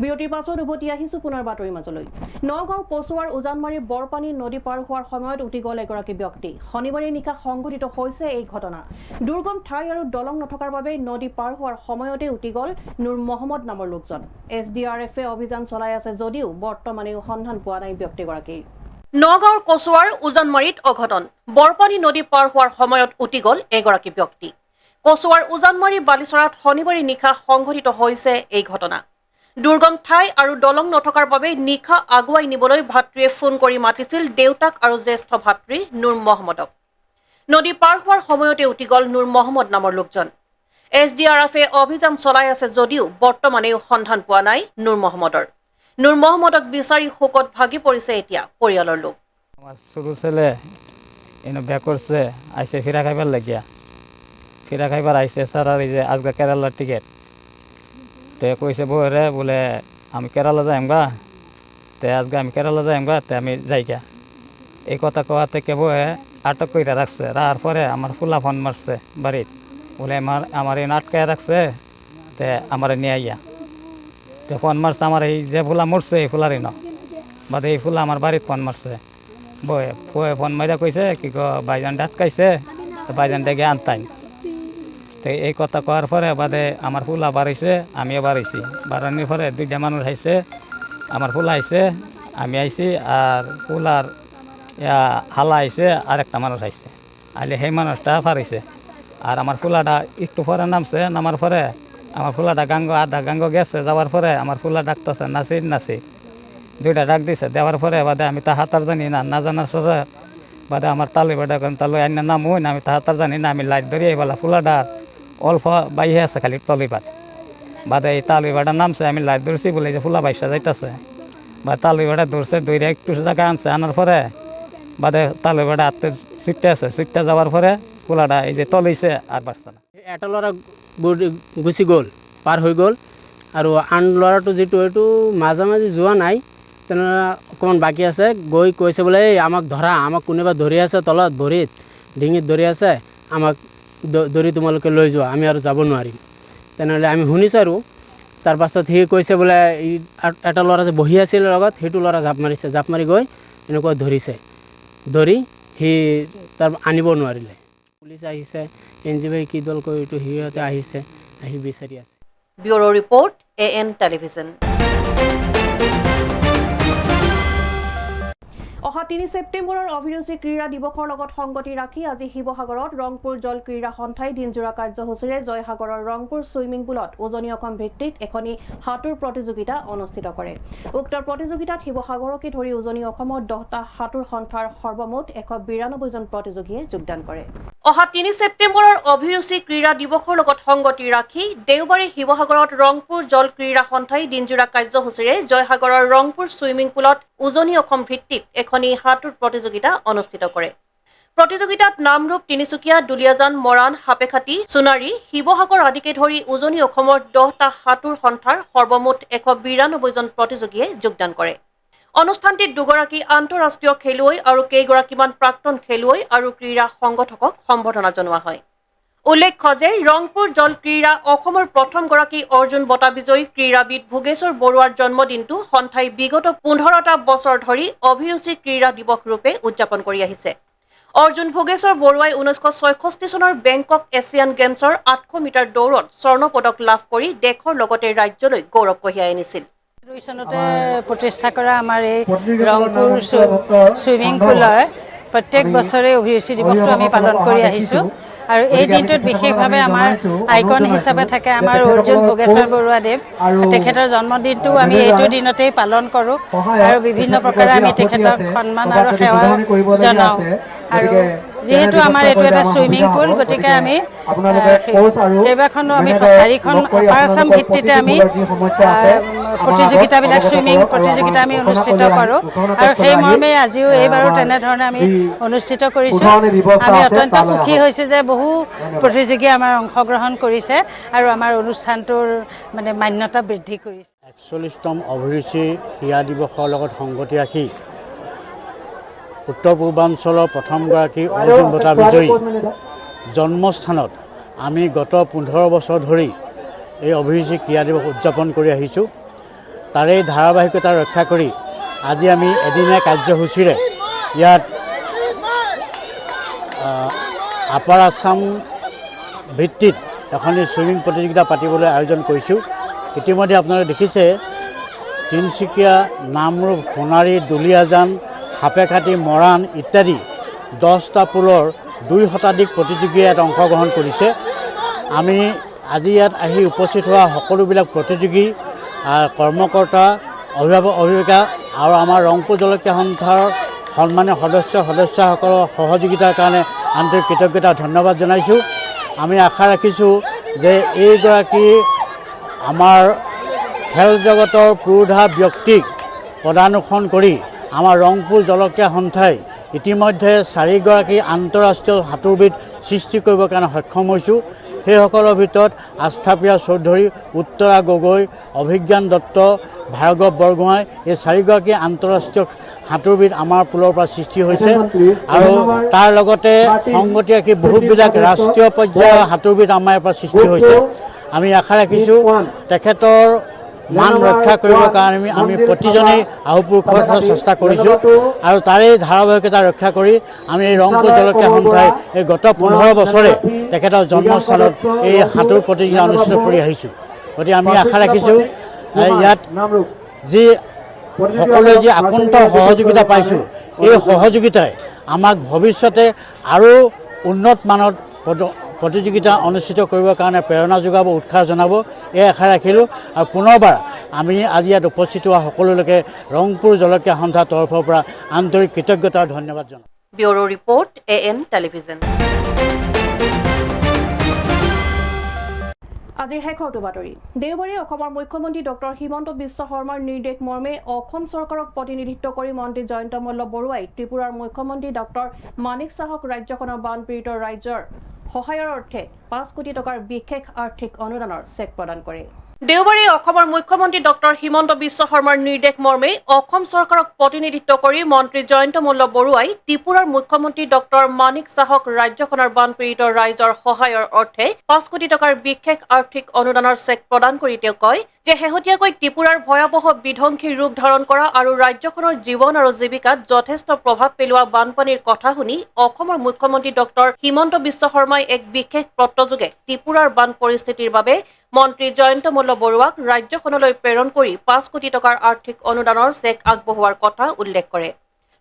S1: বিৰতিৰ পাছত উভতি আহিছো পুনৰ বাতৰিৰ মাজলৈ। নগাঁৱৰ কচুৱাৰ উজানমাৰী বৰপানী নদী পাৰ হোৱাৰ সময়ত উটি গ'ল এগৰাকী ব্যক্তি। শনিবাৰে নিশা সংঘটিত হৈছে এই ঘটনা। দুৰ্গম ঠাই আৰু দলং নথকাৰ বাবে নদী পাৰ হোৱাৰ সময়তে উটি গ'ল নুৰ মহম্মদ নামৰ লোকজন। SDRFে অভিযান চলাই আছে যদিও বৰ্তমানেও সন্ধান পোৱা নাই ব্যক্তিগৰাকীৰ। নগাঁৱৰ কচুৱাৰ উজানমাৰীত অঘটন। বৰপানী নদী পাৰ হোৱাৰ সময়ত উটি গ'ল এগৰাকী ব্যক্তি। কচুৱাৰ উজানমাৰী বালিচৰাত শনিবাৰে নিশা সংঘটিত হৈছে এই ঘটনা। দুৰ্গম ঠাই আৰু দলং নথকাৰ বাবে নিশা আগুৱাই নিবলৈ ভাতৃয়ে ফোন কৰি মাতিছিল দেউতাক আৰু জ্যেষ্ঠ ভাতৃ নুৰ মহম্মদক। নদী পাৰ হোৱাৰ সময়তে উটি গ'ল নুৰ মহম্মদ নামৰ লোকজন। SDRFে অভিযান চলাই আছে যদিও বৰ্তমানেও সন্ধান পোৱা নাই নুৰ মহম্মদৰ। নুৰ মহম্মদক বিচাৰি শোকত ভাগি পৰিছে এতিয়া পৰিয়ালৰ লোক।
S12: আমার ছোটো ছেলে এনে বিয়া করছে, আইসে ফিরা খাইবার লাগিয়া। ফিরা খাইবার আইসে স্যার আর এই যে আজকে কেরালার টিকিট। তো কইছে বউরে বলে আমি কেরালা যাইম গা, তে আজকে আমি কেরালা যাইম গা, তে আমি যাই গা। এই কথা কওয়া থেকে বউয়ে আটক করে রাখছে। রাখার পরে আমার ফুলা ফোন মারছে বাড়িত, বলে আমার এই আটকায় রাখছে, তে আমার নিয়ে আইয়া। তো ফোন মারছে আমার এই যে ফুলা মরছে এই ফুলারই ন বাদে এই ফুলা আমার বাড়িত ফোন মারছে। বয়ে ফোন মারিয়া কইছে কি ভাইজান ডাটকাইছে, তো ভাইজান ডেকে আনতাই। তো এই কথা কওয়ার পরে বাদে আমার ফুলা বাড়াইছে, আমিও বাড়াইছি। বাড়ানোর পরে দুইটা মানুষ আইছে, আমার ফুলা আইছে, আমি আইছি, আর ফুলার হালা আইছে, আর একটা মানুষ আইছে। আইলে সেই মানুষটা ফারাইছে। আর আমার ফুলাটা একটু পরে নামছে, নামার পরে আমার ফুলাটা আধা গাঙ্গ গেছে, যাওয়ার পরে আমার ফুলা ডাকতেছে নাচি নাচি, দুইটা ডাক দিছে। দেওয়ার পরে বাদে আমি তা হাতার জানি না, না জানার পরে বাদে আমার তালুই বেটা করেন তালুই আইন নাম হই না, আমি তা হাতার জানি না। আমি লাইট ধরিয়ে বলা ফুলাটা অল্প বাইহে আছে খালি তলিপাত। বাদে এই তালুই বেটা নামছে, আমি লাইট ধরছি বলে যে ফুলা বাইসা যাইতেছে। বা তালুই বেটা ধরছে, দৌড়ে একটু জায়গা আনছে, আনার পরে বাদে তালুই বেটা হাতে ছুটতে আছে, ছুটতে যাওয়ার পরে ফুলাটা এই যে তলিছে আর বাড়ছে না।
S13: এটা ল'ৰা গুচি গ'ল, পাৰ হৈ গ'ল। আৰু আন ল'ৰাটো যিটো এইটো মাজে মাজে যোৱা নাই, তেনেকুৱা অকণমান বাকী আছে। গৈ কৈছে বোলে এই আমাক ধৰা, আমাক কোনোবা ধৰি আছে তলত ভৰিত, ডিঙিত ধৰি আছে, আমাক ধৰি তোমালোকে লৈ যোৱা, আমি আৰু যাব নোৱাৰিম। তেনেহ'লে আমি শুনিছোঁ আৰু তাৰপাছত সি কৈছে বোলে এটা ল'ৰা যে বহি আছিল লগত, সেইটো ল'ৰা জাপ মাৰিছে, জাপ মাৰি গৈ এনেকুৱা ধৰিছে। ধৰি সি তাৰ আনিব নোৱাৰিলে। পুলিচ আহিছে, NGO কি দল কৈ এইটো সিহঁতে আহিছে, আহি বিচাৰি আছে।
S1: Bureau report AN television. অহা 3 ছেপ্টেম্বৰৰ অভিৰুচি ক্ৰীড়া দিৱসৰ লগত সংগতি ৰাখি আজি শিৱসাগৰত ৰংপুৰ জল ক্ৰীড়া সন্থাই দিনজোৰা কাৰ্যসূচীৰে জয়সাগৰৰ ৰংপুৰ ছুইমিং পুলত উজনি অসম ভিত্তিত এখনি সাঁতোৰ প্ৰতিযোগিতা অনুষ্ঠিত কৰে। উক্ত প্ৰতিযোগিতাত শিৱসাগৰকে ধৰি উজনি অসমৰ 10টা সাঁতোৰ সন্থাৰ সৰ্বমুঠ 192 জন প্ৰতিযোগীয়ে যোগদান কৰে। অহা 3 ছেপ্টেম্বৰৰ অভিৰুচি ক্ৰীড়া দিৱসৰ লগত সংগতি ৰাখি দেওবাৰে শিৱসাগৰত ৰংপুৰ জল ক্ৰীড়া সন্থাই দিনজোৰা কাৰ্যসূচীৰে জয়সাগৰৰ ৰংপুৰ ছুইমিং পুলত উজনি অসম ভিত্তিত এখনি সাঁতোৰ প্ৰতিযোগিতা অনুষ্ঠিত কৰে। প্ৰতিযোগিতাত নামৰূপ, তিনিচুকীয়া, দুলীয়াজান, মৰাণ, সাপেখাতী, সোণাৰী, শিৱসাগৰ আদিকে ধৰি উজনি অসমৰ 10টা সাঁতোৰ সন্থাৰ সৰ্বমুঠ 192 জন প্ৰতিযোগীয়ে যোগদান কৰে। অনুষ্ঠানটিত দুগৰাকী আন্তঃৰাষ্ট্ৰীয় খেলুৱৈ আৰু কেইগৰাকীমান প্ৰাক্তন খেলুৱৈ আৰু ক্ৰীড়া সংগঠকক সম্বৰ্ধনা জনোৱা হয়। উল্লেখ্য যে ৰংপুৰ জল ক্ৰীড়া অসমৰ প্ৰথমগৰাকী অৰ্জুন বঁটা বিজয়ী ক্ৰীড়াবিদ ভোগেশ্বৰ বৰুৱাৰ জন্মদিনটো সন্থাই বিগত 15টা বছৰ ধৰি অভিৰুচি ক্ৰীড়া দিৱস ৰূপে উদযাপন কৰি আহিছে। অৰ্জুন ভোগেশ্বৰ বৰুৱাই 1966 চনৰ বেংকক এছিয়ান গেমছৰ 800 মিটাৰ দৌৰত স্বৰ্ণ পদক লাভ কৰি দেশৰ লগতে ৰাজ্যলৈ গৌৰৱ কঢ়িয়াই আনিছিল।
S10: 2002 চনতে প্ৰতিষ্ঠা কৰা আমাৰ এই ৰংপুৰ ছুইমিং পুলৰ প্ৰত্যেক বছৰে অভিৰুচি দিৱসটো আমি পালন কৰি আহিছোঁ। আৰু এই দিনটোত বিশেষভাৱে আমাৰ আইকন হিচাপে থাকে আমাৰ অৰ্জুন ভোগেশ্বৰ বৰুৱাদেৱ। তেখেতৰ জন্মদিনটো আমি এইটো দিনতেই পালন কৰোঁ আৰু বিভিন্ন প্ৰকাৰে আমি তেখেতক সন্মান আৰু সেৱা জনাওঁ। আৰু যিহেতু আমাৰ এইটো এটা ছুইমিং পুল, গতিকে আমি কেইবাখনো আমি 4খন আপাৰ আছাম ভিত্তিতে আমি প্ৰতিযোগিতাবিলাক ছুইমিং প্ৰতিযোগিতা আমি অনুষ্ঠিত কৰোঁ আৰু সেই মৰ্মে আজিও এইবাৰো তেনেধৰণে আমি অনুষ্ঠিত কৰিছোঁ। আমি অত্যন্ত সুখী হৈছোঁ যে বহু প্ৰতিযোগী আমাৰ অংশগ্ৰহণ কৰিছে আৰু আমাৰ অনুষ্ঠানটোৰ মানে মান্যতা বৃদ্ধি কৰিছে।
S14: 41তম অভিৰুচি ক্ৰীড়া দিৱসৰ লগত সংগতি ৰাখি উত্তৰ পূৰ্বাঞ্চলৰ প্ৰথমগৰাকী অৰ্জুন বঁটা বিজয়ী জন্মস্থানত আমি গত 15 বছৰ ধৰি এই অভিৰুচি ক্ৰীড়া দিৱস উদযাপন কৰি আহিছোঁ। তাৰে ধাৰাবাহিকতা ৰক্ষা কৰি আজি আমি এদিনীয়া কাৰ্যসূচীৰে ইয়াত আপাৰ আছাম ভিত্তিত এখন ছুইমিং প্ৰতিযোগিতা পাতিবলৈ আয়োজন কৰিছোঁ। ইতিমধ্যে আপোনালোকে দেখিছে তিনিচুকীয়া, নামৰূপ, সোণাৰী, দুলীয়াজান, সাপেখাতি, মৰাণ ইত্যাদি 10টা পুলৰ 2 শতাধিক প্ৰতিযোগীয়ে ইয়াত অংশগ্ৰহণ কৰিছে। আমি আজি ইয়াত আহি উপস্থিত হোৱা সকলোবিলাক প্ৰতিযোগী, কৰ্মকৰ্তা, অভিভাৱক, অভিভাৱিকা আৰু আমাৰ ৰংপুৰ জলকীয়া সন্থাৰ সন্মানীয় সদস্যসকলৰ সহযোগিতাৰ কাৰণে আন্তৰিক কৃতজ্ঞতা ধন্যবাদ জনাইছোঁ। আমি আশা ৰাখিছোঁ যে এইগৰাকী আমাৰ খেল জগতৰ পুৰোধা ব্যক্তিক পদানুসৰণ কৰি আমাৰ ৰংপুৰ জলকীয়া সন্থাই ইতিমধ্যে 4গৰাকী আন্তঃৰাষ্ট্ৰীয় সাঁতোৰবিদ সৃষ্টি কৰিবৰ কাৰণে সক্ষম হৈছোঁ। সেইসকলৰ ভিতৰত আস্থাপ্ৰিয়া চৌধুৰী, উত্তৰা গগৈ, অভিজ্ঞান দত্ত, ভাৰ্গৱ বৰগোহাঁই, এই 4গৰাকী আন্তঃৰাষ্ট্ৰীয় সাঁতোৰবিদ আমাৰ পুলৰ পৰা সৃষ্টি হৈছে আৰু তাৰ লগতে সংগতি ৰাখি বহুবিলাক ৰাষ্ট্ৰীয় পৰ্যায়ৰ সাঁতোৰবিদ আমাৰ পৰা সৃষ্টি হৈছে। আমি আশা ৰাখিছোঁ তেখেতৰ মান ৰক্ষা কৰিবৰ কাৰণে আমি প্ৰতিজনেই আহুপুৰুষৰ চেষ্টা কৰিছোঁ আৰু তাৰে ধাৰাবাহিকতা ৰক্ষা কৰি আমি এই ৰংপুৰ জলকীয়া সন্থাই এই গত 15 বছৰে তেখেতৰ জন্মস্থানত এই সাঁতোৰ প্ৰতিযোগিতা অনুষ্ঠিত কৰি আহিছোঁ। গতিকে আমি আশা ৰাখিছোঁ ইয়াত যি সকলোৱে যি আকুণ্ঠ সহযোগিতা পাইছোঁ, এই সহযোগিতাই আমাক ভৱিষ্যতে আৰু উন্নত মানৰ প্ৰতিযোগিতা অনুষ্ঠিত কৰিবৰ কাৰণে প্ৰেৰণা যোগাব, উৎসাহ জনাব, এই আশা ৰাখিলোঁ। আৰু পুনৰবাৰ আমি আজি ইয়াত উপস্থিত হোৱা সকলোলৈকে ৰংপুৰ জলকীয়া সন্থাৰ তৰফৰ পৰা আন্তৰিক কৃতজ্ঞতা আৰু ধন্যবাদ জনাওঁ।
S1: Bureau report AN television. আজিৰ শেষৰটো বাতৰি। দেওবাৰে অসমৰ মুখ্যমন্ত্ৰী ডক্টৰ হিমন্ত বিশ্ব শৰ্মাৰ নিৰ্দেশ মৰ্মে অসম চৰকাৰক প্ৰতিনিধিত্ব কৰি মন্ত্ৰী জয়ন্ত মল্ল বৰুৱাই ত্ৰিপুৰাৰ মুখ্যমন্ত্ৰী ডক্টৰ মানিক চাহক ৰাজ্যখনৰ বানপীড়িত ৰাইজৰ সহায়ৰ অৰ্থে 5 কোটি টকাৰ বিশেষ আৰ্থিক অনুদানৰ চেক প্ৰদান কৰে। দেওবাৰে অসমৰ মুখ্যমন্ত্ৰী ডক্টৰ হিমন্ত বিশ্ব শৰ্মাৰ নিৰ্দেশ মৰ্মে অসম চৰকাৰক প্ৰতিনিধিত্ব কৰি মন্ত্ৰী জয়ন্ত মল্ল বৰুৱাই ত্ৰিপুৰাৰ মুখ্যমন্ত্ৰী ডক্টৰ মানিক চাহক ৰাজ্যখনৰ বানপীড়িত ৰাইজৰ সহায়ৰ অৰ্থে 5 কোটি টকাৰ বিশেষ আৰ্থিক অনুদানৰ চেক প্ৰদান কৰি তেওঁ কয় যে শেহতীয়াকৈ ত্ৰিপুৰাৰ ভয়াৱহ বিধ্বংসী ৰূপ ধাৰণ কৰা আৰু ৰাজ্যখনৰ জীৱন আৰু জীৱিকাত যথেষ্ট প্ৰভাৱ পেলোৱা বানপানীৰ কথা শুনি অসমৰ মুখ্যমন্ত্ৰী ডক্টৰ হিমন্ত বিশ্ব শৰ্মাই এক বিশেষ পত্ৰযোগে ত্ৰিপুৰাৰ বান পৰিস্থিতিৰ বাবে মন্ত্ৰী জয়ন্ত মল্ল বৰুৱাক ৰাজ্যখনলৈ প্ৰেৰণ কৰি 5 কোটি টকাৰ আৰ্থিক অনুদানৰ চেক আগবঢ়োৱাৰ কথা উল্লেখ কৰে।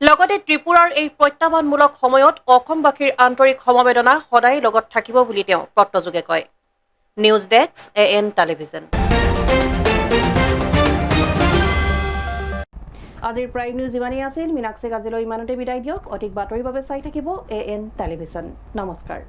S1: লগতে ত্ৰিপুৰাৰ এই প্ৰত্যাহ্বানমূলক সময়ত অসমবাসীৰ আন্তৰিক সমবেদনা সদায় লগত থাকিব বুলি তেওঁ পত্ৰযোগে কয়। News desk AN television. আজিৰ প্ৰাইম নিউজ ইমানেই আছিল। মীনাক্ষীক আজিলৈ ইমানতে বিদায় দিয়ক। অধিক বাতৰিৰ বাবে চাই থাকিব AN টেলিভিজন। নমস্কাৰ।